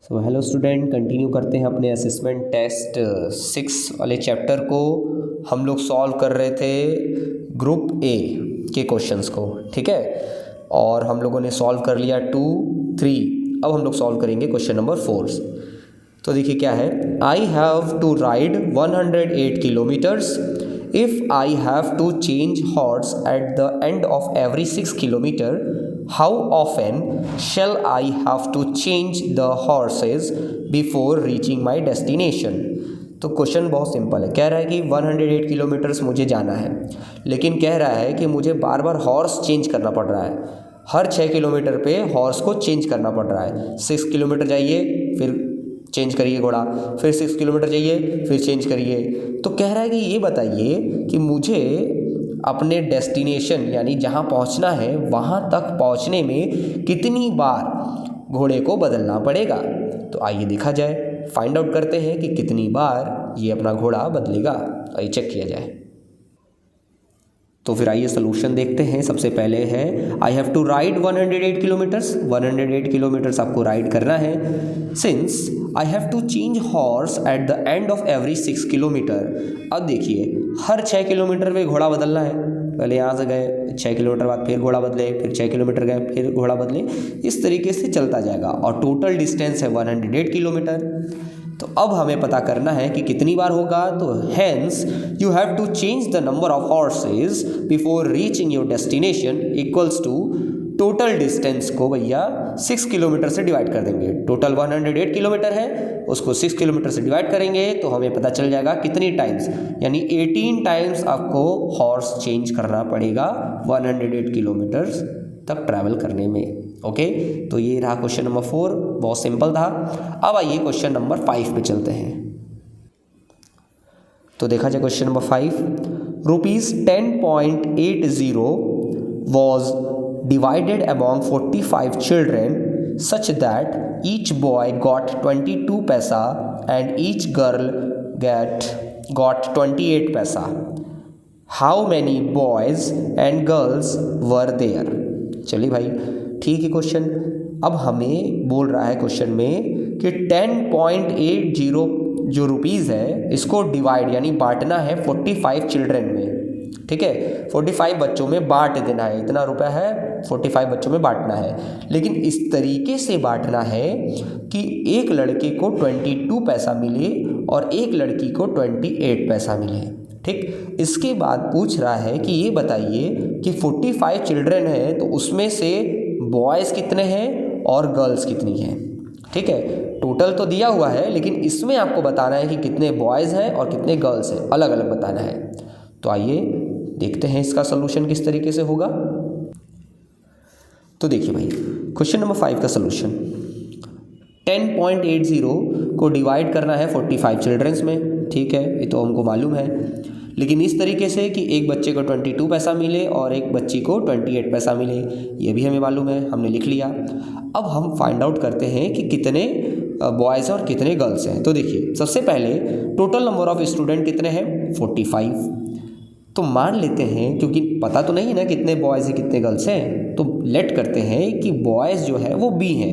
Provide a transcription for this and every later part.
So hello student, continue करते हैं अपने असेसमेंट टेस्ट 6 वाले चैप्टर को। हम लोग सॉल्व कर रहे थे ग्रुप ए के क्वेश्चंस को, ठीक है। और हम लोगों ने सॉल्व कर लिया 2, 3। अब हम लोग सॉल्व करेंगे क्वेश्चन नंबर 4। तो देखिए क्या है। I have to ride 108 kilometres if I have to change horse at the end of every 6 kilometre, how often shall I have to change the horses before reaching my destination। तो question बहुत simple है। कह रहा है कि 108 kilometres मुझे जाना है, लेकिन कह रहा है कि मुझे बार बार हॉर्स चेंज करना पड़ रहा है। हर 6 किलोमीटर पे हॉर्स को चेंज करना पड़ रहा है। 6 किलोमीटर जाइए फिर चेंज करिए घोड़ा, फिर 6 किलोमीटर जाइए फिर चेंज करिए। तो कह रहा है कि ये बताइए कि मुझे अपने डेस्टिनेशन यानी जहाँ पहुँचना है वहाँ तक पहुँचने में कितनी बार घोड़े को बदलना पड़ेगा। तो आइए देखा जाए, फाइंड आउट करते हैं कि कितनी बार ये अपना घोड़ा बदलेगा। आइए चेक किया जाए। तो फिर आइए सोल्यूशन देखते हैं। सबसे पहले है I have to ride 108 kilometres. 108 kilometres आपको राइड करना है। Since I have to change horse at the end of every 6 kilometre. अब देखिए हर 6 किलोमीटर पे घोड़ा बदलना है। पहले यहाँ से गए 6 किलोमीटर बाद फिर घोड़ा बदले, फिर 6 किलोमीटर गए फिर घोड़ा बदले, इस तरीके से चलता जाएगा। और टोटल डिस्टेंस है 108 किलोमीटर। तो अब हमें पता करना है कि कितनी बार होगा। तो hence you have to change the number of horses before reaching your destination equals to total distance को भैया 6 किलोमीटर से डिवाइड कर देंगे। टोटल 108 किलोमीटर है, उसको 6 किलोमीटर से डिवाइड करेंगे तो हमें पता चल जाएगा कितनी टाइम्स, यानी 18 टाइम्स आपको हॉर्स चेंज करना पड़ेगा 108 किलोमीटर्स तक ट्रैवल करने में। ओके, तो ये रहा क्वेश्चन नंबर 4, बहुत सिंपल था। अब आइए क्वेश्चन नंबर 5 पे चलते हैं। तो देखा जाए question number 5। Rupees 10.80 was divided among 45 children such that each boy got 22 paisa and each girl got 28 paisa. How many boys and girls were there? चलिए भाई ठीक है क्वेश्चन। अब हमें बोल रहा है क्वेश्चन में कि 10.80 जो रुपीज़ है इसको डिवाइड यानी बांटना है 45 चिल्ड्रन में, ठीक है। 45 बच्चों में बांट देना है। इतना रुपया है 45 बच्चों में बांटना है, लेकिन इस तरीके से बांटना है कि एक लड़के को 22 पैसा मिले और एक लड़की को 28 पैसा मिले, ठीक। इसके बाद पूछ रहा है कि ये बताइए कि 45 चिल्ड्रन हैं तो उसमें से बॉयज़ कितने हैं और गर्ल्स कितनी हैं, ठीक है। टोटल तो दिया हुआ है लेकिन इसमें आपको बताना है कि कितने बॉयज़ हैं और कितने गर्ल्स हैं, अलग अलग बताना है। तो आइए देखते हैं इसका सोल्यूशन किस तरीके से होगा। तो देखिए भाई क्वेश्चन नंबर 5 का सोल्यूशन 10.80 को डिवाइड करना है 45 चिल्ड्रंस में, ठीक है, ये तो हमको मालूम है। लेकिन इस तरीके से कि एक बच्चे को 22 पैसा मिले और एक बच्ची को 28 पैसा मिले, ये भी हमें मालूम है, हमने लिख लिया। अब हम फाइंड आउट करते हैं कि कितने बॉयज़ हैं और कितने गर्ल्स हैं। तो देखिए सबसे पहले टोटल नंबर ऑफ स्टूडेंट कितने हैं 45। तो मान लेते हैं, क्योंकि पता तो नहीं ना कितने बॉयज़ हैं कितने गर्ल्स हैं, तो लेट करते हैं कि बॉयज़ जो है वो बी हैं,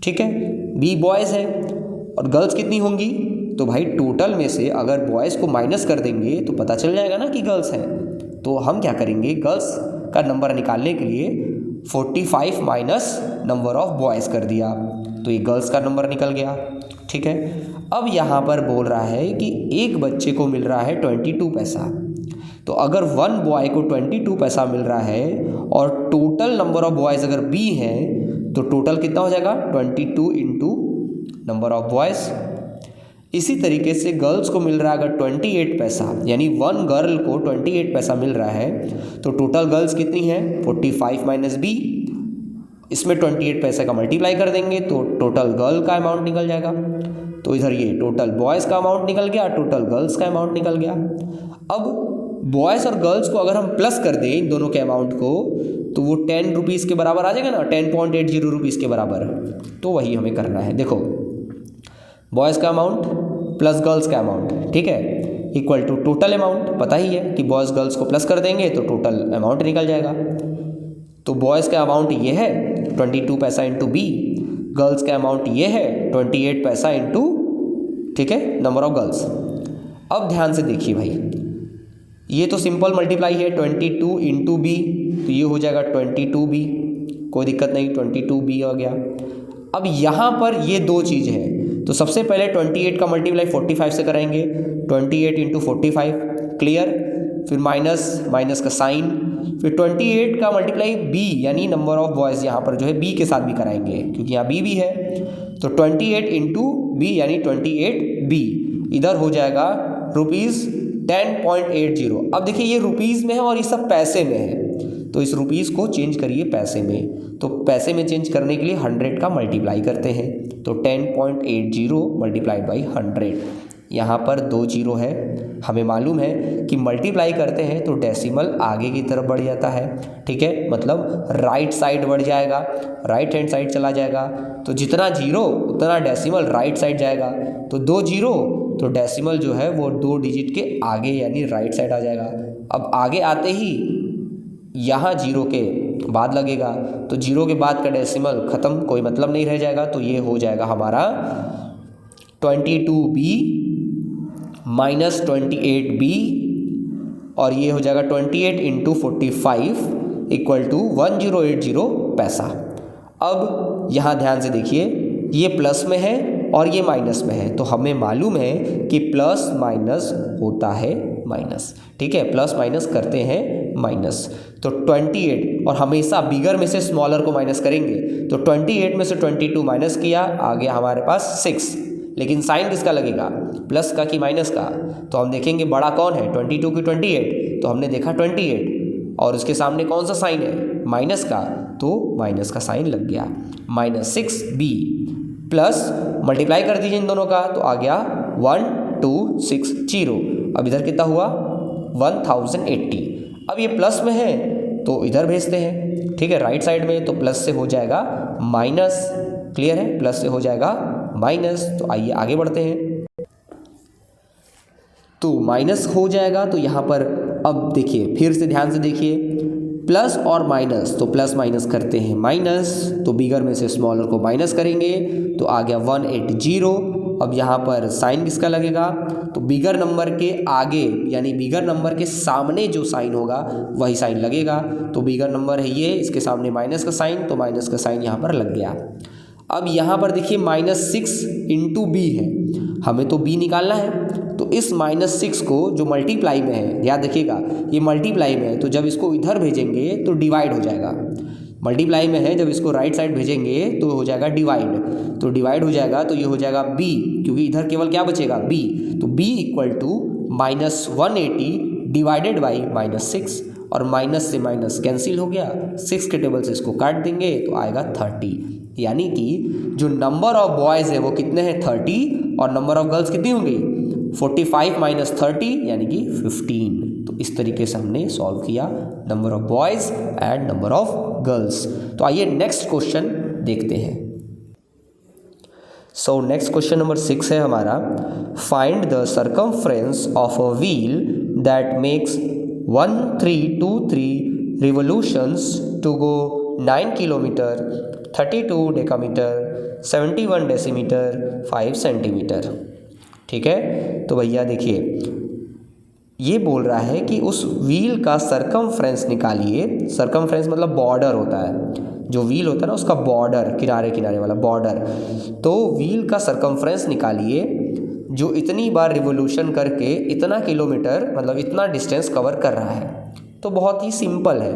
ठीक है, बी बॉयज़ हैं। और गर्ल्स कितनी होंगी, तो भाई टोटल में से अगर बॉयज़ को माइनस कर देंगे तो पता चल जाएगा ना कि गर्ल्स हैं। तो हम क्या करेंगे, गर्ल्स का नंबर निकालने के लिए 45 माइनस नंबर ऑफ बॉयज़ कर दिया, तो ये गर्ल्स का नंबर निकल गया, ठीक है। अब यहाँ पर बोल रहा है कि एक बच्चे को मिल रहा है 22 पैसा। तो अगर वन बॉय को 22 पैसा मिल रहा है और टोटल नंबर ऑफ बॉयज़ अगर बी हैं तो टोटल कितना हो जाएगा 22 इंटू नंबर ऑफ बॉयज़। इसी तरीके से गर्ल्स को मिल रहा है अगर 28 पैसा, यानी वन गर्ल को 28 पैसा मिल रहा है तो टोटल गर्ल्स कितनी हैं 45 माइनस बी, इसमें 28 पैसे का मल्टीप्लाई कर देंगे तो टोटल गर्ल का अमाउंट निकल जाएगा। तो इधर ये टोटल बॉयज़ का अमाउंट निकल गया, टोटल गर्ल्स का अमाउंट निकल गया। अब बॉयज़ और गर्ल्स को अगर हम प्लस कर दें इन दोनों के अमाउंट को तो वो 10 रुपीज़ के बराबर आ जाएगा ना, 10.80 रुपीज़ के बराबर। तो वही हमें करना है। देखो बॉयज़ का अमाउंट प्लस गर्ल्स का अमाउंट, ठीक है, इक्वल टू टोटल अमाउंट। पता ही है कि बॉयज़ गर्ल्स को प्लस कर देंगे तो टोटल अमाउंट निकल जाएगा। तो बॉयज़ का अमाउंट ये है 22 पैसा इंटू बी, गर्ल्स का अमाउंट ये है 28 पैसा इंटू, ठीक है, नंबर ऑफ गर्ल्स। अब ध्यान से देखिए भाई, ये तो सिंपल मल्टीप्लाई है, 22 इंटू बी, तो ये हो जाएगा 22b, कोई दिक्कत नहीं, 22b हो गया। अब यहाँ पर ये दो चीज़ है, तो सबसे पहले 28 का मल्टीप्लाई 45 से कराएंगे, 28 इंटू 45, क्लियर। फिर माइनस, माइनस का साइन, फिर 28 का मल्टीप्लाई b यानी नंबर ऑफ बॉयज़, यहाँ पर जो है b के साथ भी कराएंगे क्योंकि यहाँ b भी है, तो 28 इंटू बी यानी 28b, इधर हो जाएगा रुपीज़ 10.80। अब देखिए ये रुपीज़ में है और ये सब पैसे में है, तो इस रुपीज़ को चेंज करिए पैसे में, तो पैसे में चेंज करने के लिए 100 का मल्टीप्लाई करते हैं, तो 10.80 मल्टीप्लाइड बाई 100। यहाँ पर 2 जीरो है, हमें मालूम है कि मल्टीप्लाई करते हैं तो डेसिमल आगे की तरफ बढ़ जाता है, ठीक है, मतलब राइट साइड बढ़ जाएगा, राइट हैंड साइड चला जाएगा, तो जितना जीरो उतना डेसिमल राइट साइड जाएगा, तो 2 जीरो तो डेसिमल जो है वो 2 डिजिट के आगे यानी राइट साइड आ जाएगा। अब आगे आते ही यहाँ जीरो के बाद लगेगा, तो जीरो के बाद का डेसिमल ख़त्म, कोई मतलब नहीं रह जाएगा, तो ये हो जाएगा हमारा 22b माइनस 28b, और ये हो जाएगा 28 इंटू 45 इक्वल टू 1080 पैसा। अब यहाँ ध्यान से देखिए, ये प्लस में है और ये माइनस में है, तो हमें मालूम है कि प्लस माइनस होता है माइनस, ठीक है, प्लस माइनस करते हैं माइनस, तो 28 और हमेशा बिगर में से स्मॉलर को माइनस करेंगे, तो 28 में से 22 माइनस किया, आ गया हमारे पास 6, लेकिन साइन किसका लगेगा, प्लस का कि माइनस का, तो हम देखेंगे बड़ा कौन है, 22 की 28, तो हमने देखा 28 और उसके सामने कौन सा साइन है, माइनस का, तो माइनस का साइन लग गया, -6b प्लस मल्टीप्लाई कर दीजिए इन दोनों का, तो आ गया 1260। अब इधर कितना हुआ 1080। अब ये प्लस में है तो इधर भेजते हैं, ठीक है, राइट साइड में, तो प्लस से हो जाएगा माइनस, क्लियर है, प्लस से हो जाएगा माइनस, तो आइए आगे बढ़ते हैं, तो माइनस हो जाएगा, तो यहाँ पर अब देखिए फिर से ध्यान से देखिए, प्लस और माइनस, तो प्लस माइनस करते हैं माइनस, तो बिगर में से स्मॉलर को माइनस करेंगे, तो आ गया 180। अब यहाँ पर साइन किसका लगेगा, तो बिगर नंबर के आगे यानी बिगर नंबर के सामने जो साइन होगा वही साइन लगेगा, तो बिगर नंबर है ये, इसके सामने माइनस का साइन, तो माइनस का साइन यहाँ पर लग गया। अब यहाँ पर देखिए -6 इंटू बी है, हमें तो b निकालना है, तो इस -6 को जो मल्टीप्लाई में है, याद रखिएगा ये मल्टीप्लाई में है, तो जब इसको इधर भेजेंगे तो डिवाइड हो जाएगा, मल्टीप्लाई में है, जब इसको राइट साइड भेजेंगे तो हो जाएगा डिवाइड, तो डिवाइड हो जाएगा, तो ये हो जाएगा b, क्योंकि इधर केवल क्या बचेगा b, तो b equal to -180 divided by -6, और माइनस से माइनस कैंसिल हो गया, 6 के टेबल से इसको काट देंगे तो आएगा 30, यानी कि जो नंबर ऑफ बॉयज़ है वो कितने हैं 30, और नंबर ऑफ गर्ल्स कितनी होंगी 45 माइनस 30 यानी कि 15। तो इस तरीके से हमने सॉल्व किया number of boys and number of girls. तो आइए नेक्स्ट क्वेश्चन देखते हैं। सो नेक्स्ट क्वेश्चन नंबर 6 है हमारा, find the circumference of a wheel that makes 1323 revolutions to go 9 kilometre 32 decametre 71 decimetre 5 centimetre. ठीक है, तो भैया देखिए ये बोल रहा है कि उस व्हील का सरकमफ्रेंस निकालिए। सरकमफ्रेंस मतलब बॉर्डर होता है, जो व्हील होता है ना उसका बॉर्डर, किनारे किनारे वाला बॉर्डर। तो व्हील का सरकमफ्रेंस निकालिए जो इतनी बार रिवोल्यूशन करके इतना किलोमीटर मतलब इतना डिस्टेंस कवर कर रहा है। तो बहुत ही सिंपल है,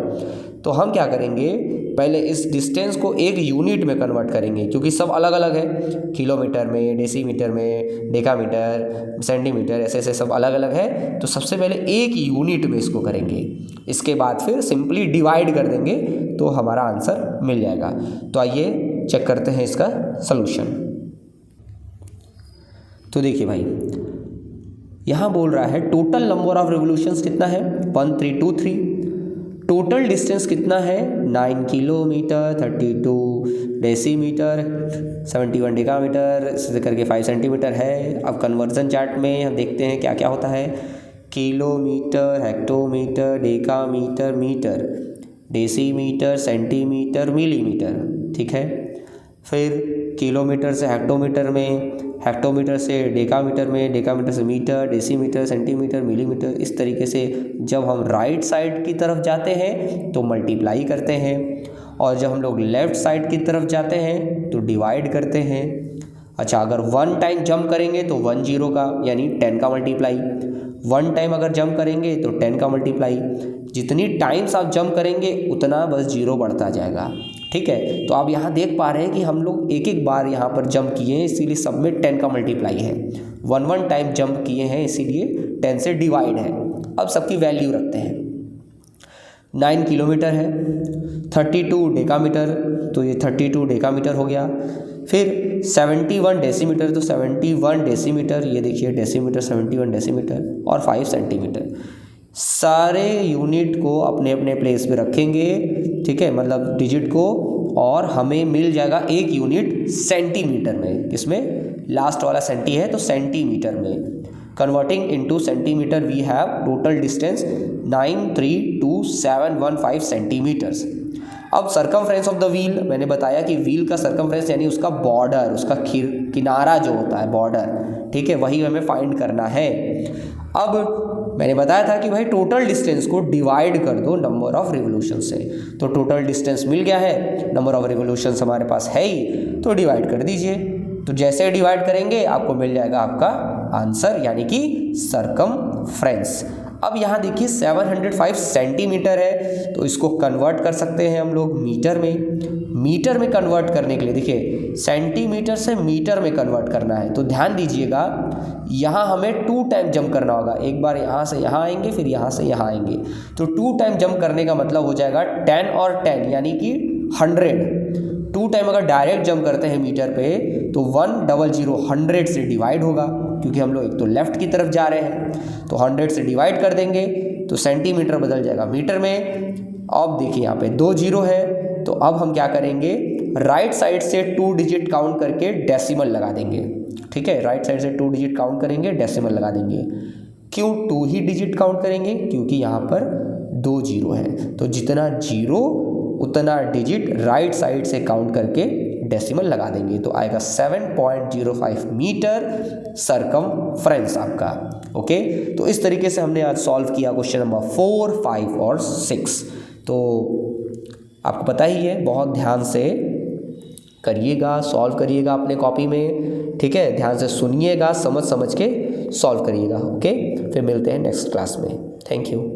तो हम क्या करेंगे पहले इस डिस्टेंस को एक यूनिट में कन्वर्ट करेंगे, क्योंकि सब अलग अलग है, किलोमीटर में, डेसीमीटर में, डेकामीटर, सेंटीमीटर, ऐसे ऐसे सब अलग अलग है। तो सबसे पहले एक यूनिट में इसको करेंगे, इसके बाद फिर सिंपली डिवाइड कर देंगे तो हमारा आंसर मिल जाएगा। तो आइए चेक करते हैं इसका सलूशन। तो देखिए भाई यहाँ बोल रहा है टोटल नंबर ऑफ रिवोल्यूशंस कितना है 1323, टोटल डिस्टेंस कितना है 9 किलोमीटर 32 डेसीमीटर 71 डेकामीटर इसे करके 5 सेंटीमीटर है। अब कन्वर्जन चार्ट में हम देखते हैं क्या क्या होता है, kilometre, hectometre, decametre, metre, decimetre, centimetre, millimetre. ठीक है, फिर किलोमीटर से हेक्टोमीटर में, हेक्टोमीटर से डेकामीटर में, डेकामीटर से मीटर, डेसीमीटर, सेंटीमीटर, मिलीमीटर। इस तरीके से जब हम राइट साइड की तरफ जाते हैं तो मल्टीप्लाई करते हैं, और जब हम लोग लेफ़्ट साइड की तरफ जाते हैं तो डिवाइड करते हैं। अच्छा, अगर 1 टाइम जंप करेंगे तो 1 0 का यानी 10 का मल्टीप्लाई, 1 टाइम अगर जंप करेंगे तो 10 का मल्टीप्लाई। जितनी टाइम्स आप जंप करेंगे उतना बस 0 बढ़ता जाएगा। ठीक है, तो आप यहाँ देख पा रहे हैं कि हम लोग एक एक बार यहाँ पर जंप किए हैं, इसीलिए सब में 10 का मल्टीप्लाई है। 1 टाइम जंप किए हैं इसीलिए 10 से डिवाइड है। अब सबकी वैल्यू रखते हैं। 9 किलोमीटर है, 32 डेकामीटर, तो ये 32 डेकामीटर हो गया। फिर 71 डेसीमीटर, तो 71 डेसीमीटर, ये देखिए डेसीमीटर 71 डेसीमीटर, और 5 सेंटीमीटर। सारे यूनिट को अपने अपने प्लेस पे रखेंगे, ठीक है, मतलब डिजिट को, और हमें मिल जाएगा एक यूनिट सेंटीमीटर में। किसमें? लास्ट वाला सेंटी है तो सेंटीमीटर में। Converting into centimetre we have total distance 932,715 centimetres. अब सर्कमफ्रेंस ऑफ द व्हील, मैंने बताया कि व्हील का सर्कमफ्रेंस यानी उसका बॉर्डर, उसका किनारा जो होता है बॉर्डर, ठीक है, वही हमें फाइंड करना है। अब मैंने बताया था कि भाई टोटल डिस्टेंस को डिवाइड कर दो नंबर ऑफ रिवोल्यूशन से, तो टोटल डिस्टेंस मिल गया है, नंबर ऑफ रिवोल्यूशंस हमारे पास है ही, तो डिवाइड कर दीजिए। तो जैसे डिवाइड करेंगे आपको मिल जाएगा आपका आंसर, यानी कि सरकमफ्रेंस। अब यहाँ देखिए 705 सेंटीमीटर है, तो इसको कन्वर्ट कर सकते हैं हम लोग मीटर में। मीटर में कन्वर्ट करने के लिए देखिए सेंटीमीटर से मीटर में कन्वर्ट करना है, तो ध्यान दीजिएगा यहाँ हमें 2 टाइम जंप करना होगा। एक बार यहाँ से यहाँ आएंगे, फिर यहाँ से यहाँ आएंगे, तो 2 टाइम जंप करने का मतलब हो जाएगा 10 और 10 यानी कि 100। 2 टाइम अगर डायरेक्ट जंप करते हैं मीटर पे तो 100 100 से डिवाइड होगा, क्योंकि हम लोग एक तो लेफ़्ट की तरफ जा रहे हैं, तो 100 से डिवाइड कर देंगे तो सेंटीमीटर बदल जाएगा मीटर में। अब देखिए यहाँ पे 2 0 है, तो अब हम क्या करेंगे, राइट साइड से 2 डिजिट काउंट करके डेसिमल लगा देंगे। ठीक है, राइट साइड से 2 डिजिट काउंट करेंगे, डेसिमल लगा देंगे। क्यों 2 ही डिजिट काउंट करेंगे? क्योंकि यहाँ पर 2 0 है, तो जितना 0 उतना डिजिट राइट साइड से काउंट करके डेसिमल लगा देंगे, तो आएगा 7.05 मीटर सरकमफ्रेंस आपका। ओके, तो इस तरीके से हमने आज सॉल्व किया क्वेश्चन नंबर 4, 5 और 6। तो आपको पता ही है, बहुत ध्यान से करिएगा, सॉल्व करिएगा अपने कॉपी में, ठीक है, ध्यान से सुनिएगा, समझ समझ के सॉल्व करिएगा। ओके, फिर मिलते हैं नेक्स्ट क्लास में। Thank you.